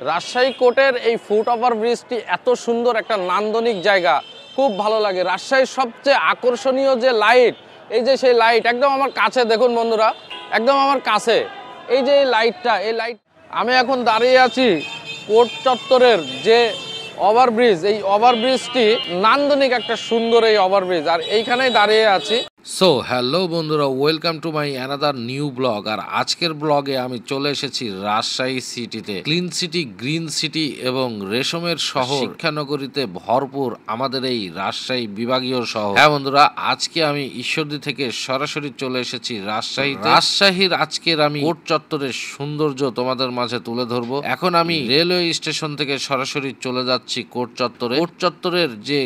রাজশাহী কোর্টের এই foot over ব্রিজটি এত সুন্দর একটা নান্দনিক জায়গা, খুব ভালো লাগে। রাজশাহীর সবচেয়ে আকর্ষণীয় যে লাইট, এই যে সেই লাইট একদম আমার কাছে, দেখুন বন্ধুরা, একদম আমার কাছে এই যে এই লাইটটা, এই লাইট। আমি এখন দাঁড়িয়ে আছি কোর্ট চত্বরের যে ওভারব্রিজ, এই ওভারব্রিজটি নান্দনিক একটা সুন্দর এই ওভারব্রিজ, আর এইখানেই দাঁড়িয়ে আছি। সো হ্যালো বন্ধুরা, welcome to my another new blog. আর আজকের ব্লগে আমি চলে এসেছি রাজশাহী সিটিতে। ক্লিন সিটি, গ্রিন সিটি এবং রেশমের শহর, শিক্ষানগরীতে ভরপুর আমাদের এই রাজশাহী বিভাগীয় শহর। হ্যাঁ বন্ধুরা, আজকে আমি ঈশ্বরদী থেকে সরাসরি চলে এসেছি রাজশাহীর আজকের আমি কোর্ট চত্বরের সৌন্দর্য তোমাদের মাঝে তুলে ধরবো। এখন আমি রেলওয়ে স্টেশন থেকে সরাসরি চলে যাচ্ছি কোর্ট চত্বরে। কোর্ট চত্বরের যে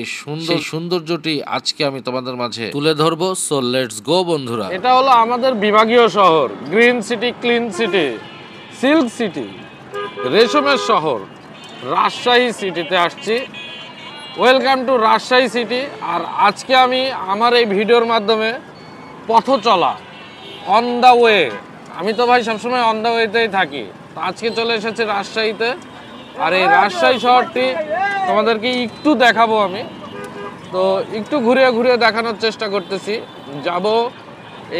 সৌন্দর্যটি আজকে আমি তোমাদের মাঝে তুলে ধরবো। সো লেটস গো বন্ধুরা। এটা হলো আমাদের বিভাগীয় শহর, green city, clean city, silk city, রেশমের শহর রাজশাহী সিটিতে আসছি। Welcome to Rajshahi city. আর আজকে আমি আমার এই ভিডিওর মাধ্যমে পথ চলা, অন দ্য ওয়ে, আমি তো ভাই সবসময় অন দ্য ওয়েতেই থাকি, তো আজকে চলে এসেছি রাজশাহীতে। আর এই রাজশাহী শহরটি তোমাদেরকে একটু দেখাবো আমি, তো একটু ঘুরিয়ে ঘুরিয়ে দেখানোর চেষ্টা করতেছি। যাব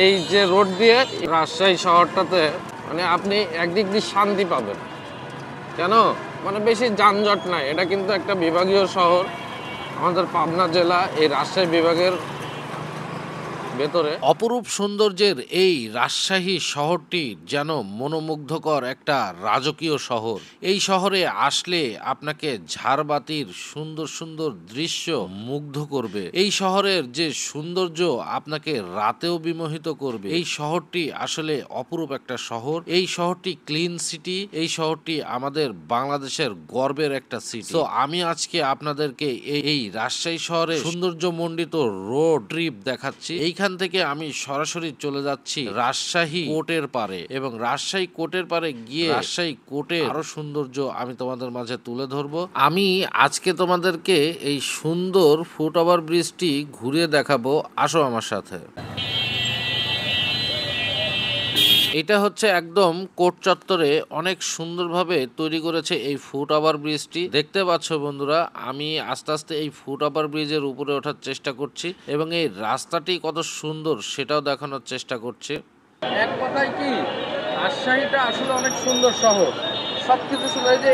এই যে রোড দিয়ে রাজশাহী শহরটাতে, মানে আপনি একদিক দিয়ে শান্তি পাবেন। কেন? মানে বেশি যানজট নাই। এটা কিন্তু একটা বিভাগীয় শহর, আমাদের পাবনা জেলা এই রাজশাহী বিভাগের ভেতরে। অপরূপ সৌন্দর্যের এই রাজশাহী শহরটি যেন মনোমুগ্ধকর একটা রাজকীয় শহর। এই শহরে আসলে আপনাকে ঝাড়বাতির সুন্দর সুন্দর দৃশ্য মুগ্ধ করবে। এই শহরের যে সৌন্দর্য আপনাকে রাতেও বিমোহিত করবে। এই শহরটি আসলে অপরূপ একটা শহর। এই শহরটি ক্লিন সিটি। এই শহরটি আমাদের বাংলাদেশের গর্বের একটা সিটি। তো আমি আজকে আপনাদেরকে এই রাজশাহী শহরের সৌন্দর্যমণ্ডিত রোড ট্রিপ দেখাচ্ছি। এইখান থেকে আমি সরাসরি চলে যাচ্ছি রাজশাহী কোর্টের পারে, এবং রাজশাহী কোর্টের পারে গিয়ে রাজশাহী কোর্টের আরো সৌন্দর্য আমি তোমাদের মাঝে তুলে ধরবো। আমি আজকে তোমাদেরকে এই সুন্দর ফুট ওভার ব্রিজটি ঘুরিয়ে দেখাবো, আসো আমার সাথে। এটা হচ্ছে একদম কোর্ট চত্বরে অনেক সুন্দরভাবে তৈরি করেছে এই ফুট ওভার ব্রিজটি। দেখতে পাচ্ছ বন্ধুরা, আমি আস্তে আস্তে এই ফুট ওভার ব্রিজের উপরে ওঠার চেষ্টা করছি এবং এই রাস্তাটি কত সুন্দর সেটাও দেখানোর চেষ্টা করছি। এক কথায় কি, রাজশাহীটা আসলে অনেক সুন্দর শহর, সবকিছু সুন্দর। এই যে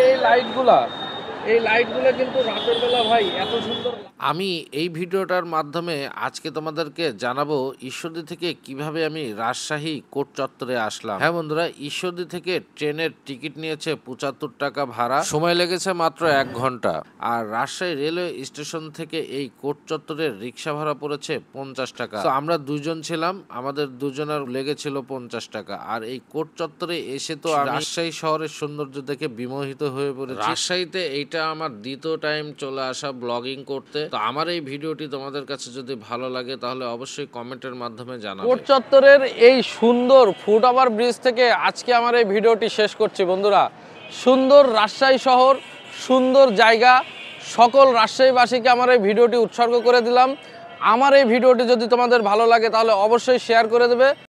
এই লাইটগুলো কিন্তু রাতের বেলা ভাই এত সুন্দর। আমি এই ভিডিওটার মাধ্যমে আজকে তোমাদেরকে জানাবো ঈশ্বরদী থেকে কিভাবে আমি রাজশাহী কোর্ট চত্বরে আসলাম। হ্যাঁ বন্ধুরা, ঈশ্বরদী থেকে ট্রেনের টিকিট নিয়েছে ৭৫ টাকা ভাড়া, সময় লেগেছে মাত্র ১ ঘন্টা। আর রাজশাহী রেলওয়ে স্টেশন থেকে এই কোর্ট চত্বরের রিক্সা ভাড়া পড়েছে ৫০ টাকা। তো আমরা দুজন ছিলাম, আমাদের দুজনের লেগেছিল ৫০ টাকা। আর এই কোর্ট চত্বরে এসে তো রাজশাহী শহরের সৌন্দর্য দেখে বিমোহিত হয়ে পড়েছি। রাজশাহীতে এইটা আমার দ্বিতীয় টাইম চলে আসা ব্লগিং করতে। তো আমার এই ভিডিওটি তোমাদের কাছে যদি ভালো লাগে তাহলে অবশ্যই কমেন্টের মাধ্যমে জানাবে। কোর্ট চত্বরের এই সুন্দর ফুট ওভার ব্রিজ থেকে আজকে আমার এই ভিডিওটি শেষ করছি বন্ধুরা। সুন্দর রাজশাহী শহর, সুন্দর জায়গা, সকল রাজশাহীবাসীকে আমার এই ভিডিওটি উৎসর্গ করে দিলাম। আমার এই ভিডিওটি যদি তোমাদের ভালো লাগে তাহলে অবশ্যই শেয়ার করে দেবে।